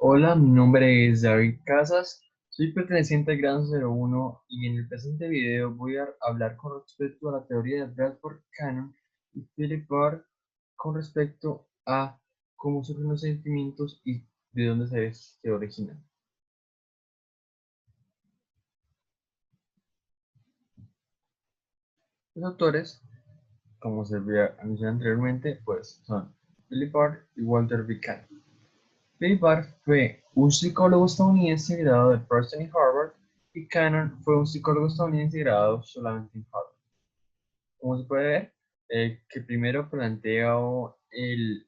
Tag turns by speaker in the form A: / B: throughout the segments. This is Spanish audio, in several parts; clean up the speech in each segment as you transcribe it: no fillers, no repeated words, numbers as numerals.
A: Hola, mi nombre es David Casas, soy perteneciente al grado 01 y en el presente video voy a hablar con respecto a la teoría de Bradford Cannon y Philip Barr con respecto a cómo surgen los sentimientos y de dónde se originan. Los autores, como se había anunciado anteriormente, pues son Philip Barr y Walter B. Cannon. Philip Barr fue un psicólogo estadounidense graduado de Princeton y Harvard, y Cannon fue un psicólogo estadounidense graduado solamente en Harvard. Como se puede ver, que primero planteó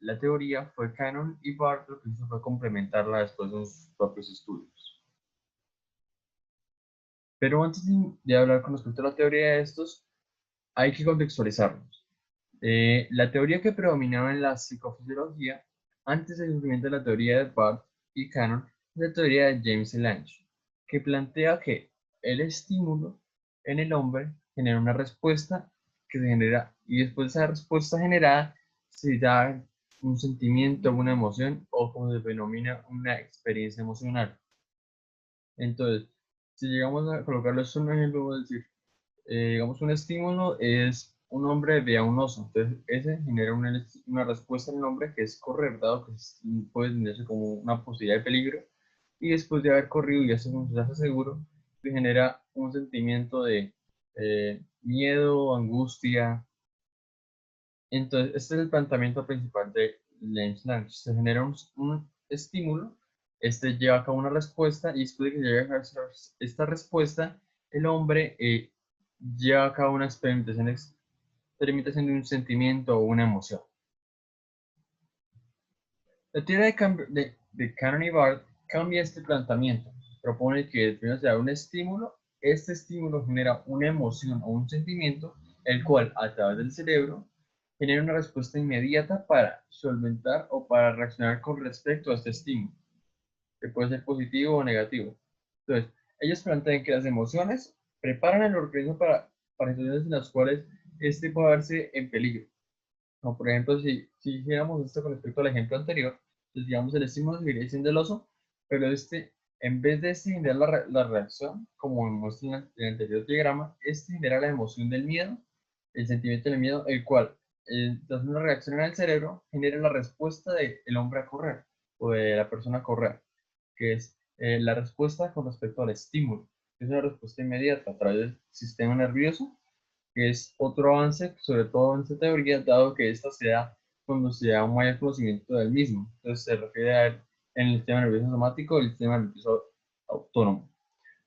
A: la teoría fue Cannon, y Barr lo que hizo fue complementarla después de sus propios estudios. Pero antes de hablar con respecto a la teoría de estos, hay que contextualizarlos. La teoría que predominaba en la psicofisiología antes del surgimiento de la teoría de Barth y Cannon es la teoría de James Lange, que plantea que el estímulo en el hombre genera una respuesta que se genera, y después de esa respuesta generada se da un sentimiento, una emoción, o como se denomina, una experiencia emocional. Entonces, si llegamos a colocarlo esto en un ejemplo, vamos a decir, digamos, un estímulo es un hombre ve a un oso, entonces ese genera una respuesta en el hombre que es correr, dado que puede entenderse como una posibilidad de peligro, y después de haber corrido y ya se hace seguro, se genera un sentimiento de miedo, angustia. Entonces, este es el planteamiento principal de Lens Lang. Se genera un estímulo, este lleva a cabo una respuesta, y después de que llegue a esta respuesta, el hombre lleva a cabo una experimentación de un sentimiento o una emoción. La teoría de Cannon y Barth cambia este planteamiento. Propone que primero se da un estímulo, este estímulo genera una emoción o un sentimiento, el cual a través del cerebro genera una respuesta inmediata para solventar o para reaccionar con respecto a este estímulo, que puede ser positivo o negativo. Entonces, ellos plantean que las emociones preparan al organismo para situaciones en las cuales este puede verse en peligro. Como por ejemplo, si hiciéramos esto con respecto al ejemplo anterior, pues digamos el estímulo seguiría siendo el oso, pero este, en vez de este generar la reacción, como muestra en el anterior diagrama, este genera la emoción del miedo, el sentimiento del miedo, el cual, tras una reacción en el cerebro, genera la respuesta del hombre a correr, o de la persona a correr, que es la respuesta con respecto al estímulo. Es una respuesta inmediata a través del sistema nervioso, que es otro avance, sobre todo en esta teoría, dado que esta se da cuando se da un mayor conocimiento del mismo. Entonces se refiere a él en el sistema nervioso somático y el sistema nervioso autónomo.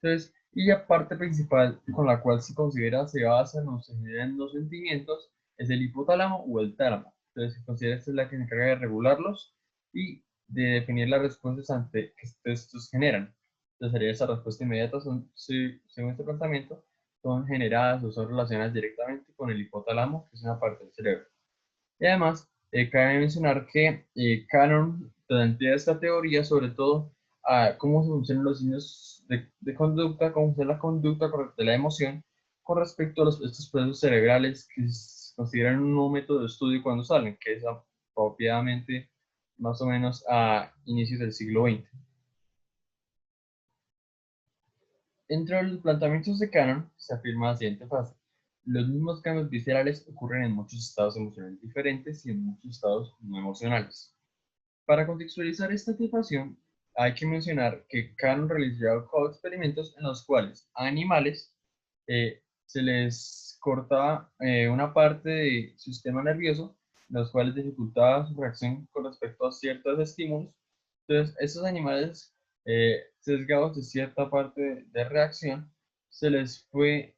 A: Entonces, y la parte principal con la cual se considera se basa en se generan los sentimientos es el hipotálamo o el tálamo. Entonces se considera esta es la que se encarga de regularlos y de definir las respuestas ante que estos generan. Entonces sería esa respuesta inmediata, según este planteamiento, son generadas o son relacionadas directamente con el hipotálamo, que es una parte del cerebro. Y además, cabe mencionar que Cannon plantea esta teoría sobre todo a cómo funcionan los signos de conducta, cómo funciona la conducta correcta de la emoción con respecto a estos procesos cerebrales que se consideran un nuevo método de estudio cuando salen, que es apropiadamente más o menos a inicios del siglo XX. Dentro de los planteamientos de Cannon se afirma la siguiente frase: los mismos cambios viscerales ocurren en muchos estados emocionales diferentes y en muchos estados no emocionales. Para contextualizar esta afirmación, hay que mencionar que Cannon realizó experimentos en los cuales a animales se les cortaba una parte de su sistema nervioso, los cuales dificultaba su reacción con respecto a ciertos estímulos. Entonces, estos animales sesgados de cierta parte de reacción, se les fue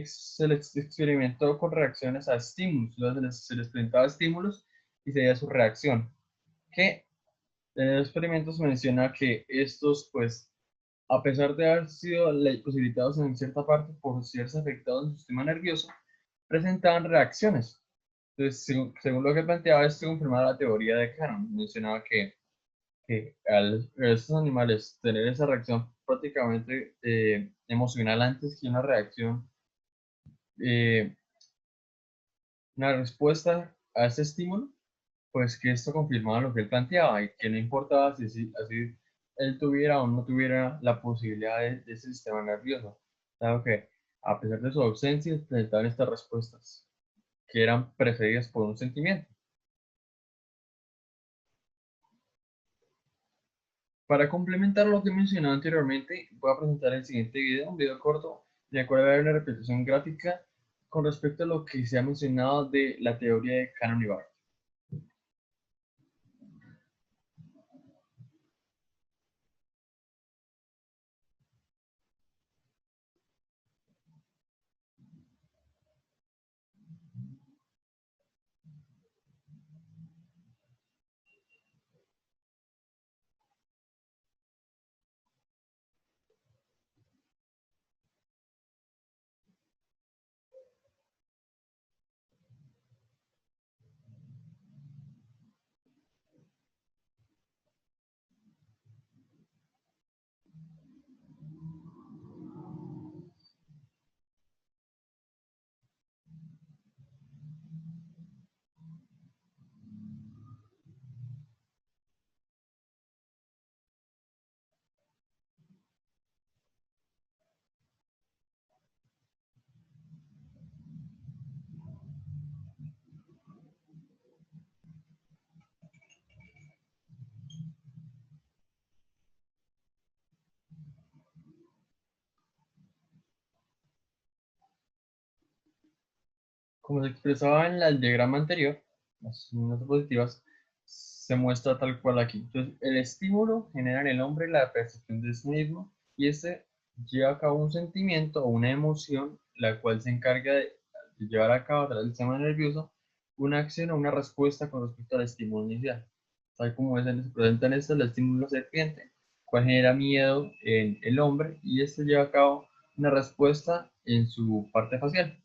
A: se les experimentó con reacciones a estímulos. Entonces, se les presentaba estímulos y se veía su reacción. Que en el experimento se menciona que estos, pues, a pesar de haber sido posibilitados en cierta parte por ser afectados en su sistema nervioso, presentaban reacciones. Entonces, según lo que planteaba, esto confirmaba la teoría de Cannon. Mencionaba que al estos animales tener esa reacción prácticamente emocional antes que una reacción, eh, una respuesta a ese estímulo, pues que esto confirmaba lo que él planteaba y que no importaba si así él tuviera o no tuviera la posibilidad de ese sistema nervioso, dado que a pesar de su ausencia presentaban estas respuestas que eran precedidas por un sentimiento. Para complementar lo que mencionaba anteriormente, voy a presentar el siguiente video, un video corto, de acuerdo a una repetición gráfica con respecto a lo que se ha mencionado de la teoría de Cannon y Barth. Como se expresaba en el diagrama anterior, las notas positivas se muestra tal cual aquí. Entonces, el estímulo genera en el hombre la percepción de sí mismo y este lleva a cabo un sentimiento o una emoción, la cual se encarga de llevar a cabo a través del sistema nervioso una acción o una respuesta con respecto al estímulo inicial. Tal como se presenta en esto el estímulo serpiente, cual genera miedo en el hombre y este lleva a cabo una respuesta en su parte facial.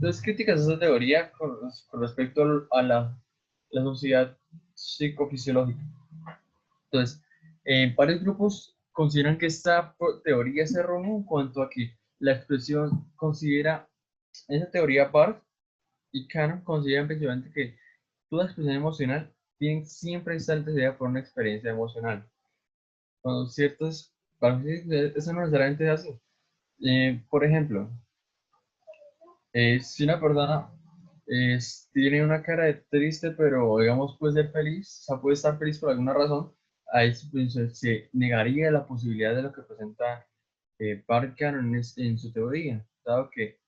A: Entonces, críticas esa teoría con respecto a la sociedad psicofisiológica. Entonces, varios grupos consideran que esta teoría es errónea en cuanto a que la expresión considera, esa teoría Barth y Cannon consideran principalmente que toda expresión emocional tiene siempre estar antecedida por una experiencia emocional. Cuando ciertos, eso no necesariamente es así. Por ejemplo, si una persona tiene una cara de triste, pero digamos puede ser feliz, o sea, puede estar feliz por alguna razón, ahí pues, se negaría la posibilidad de lo que presenta Park Cannon en su teoría, dado que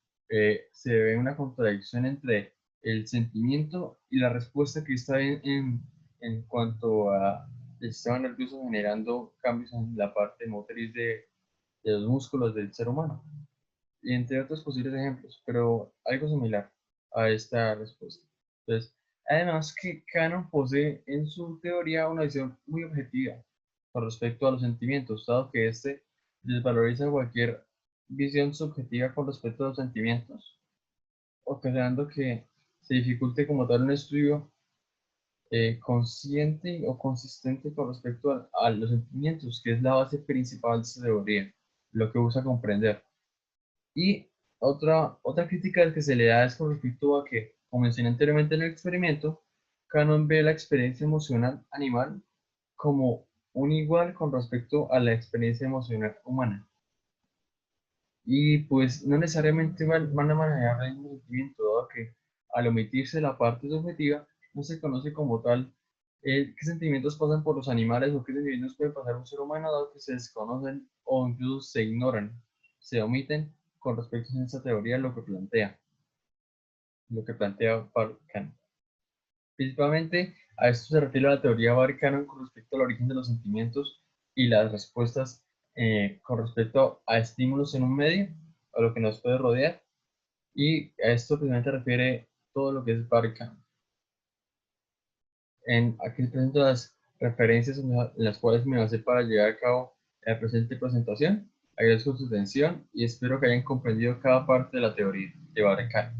A: se ve una contradicción entre el sentimiento y la respuesta que está en cuanto a el sistema nervioso generando cambios en la parte motriz de los músculos del ser humano y entre otros posibles ejemplos, pero algo similar a esta respuesta. Entonces, además que Cannon posee en su teoría una visión muy objetiva con respecto a los sentimientos, dado que este desvaloriza cualquier visión subjetiva con respecto a los sentimientos, ocasionando que se dificulte como tal un estudio consciente o consistente con respecto a los sentimientos, que es la base principal de esta teoría, lo que busca comprender. Y otra crítica que se le da es con respecto a que, como mencioné anteriormente en el experimento, Cannon ve la experiencia emocional animal como un igual con respecto a la experiencia emocional humana. Y pues no necesariamente van a manejar el mismo sentimiento, dado que al omitirse la parte subjetiva, no se conoce como tal qué sentimientos pasan por los animales o qué sentimientos puede pasar un ser humano, dado que se desconocen o incluso se ignoran, se omiten con respecto a esta teoría lo que plantea Barkan. Principalmente a esto se refiere la teoría Barkan con respecto al origen de los sentimientos y las respuestas con respecto a estímulos en un medio, a lo que nos puede rodear, y a esto precisamente refiere todo lo que es Barkan. Aquí les presento las referencias en las cuales me basé para llevar a cabo la presente presentación. Agradezco su atención y espero que hayan comprendido cada parte de la teoría de Barkan.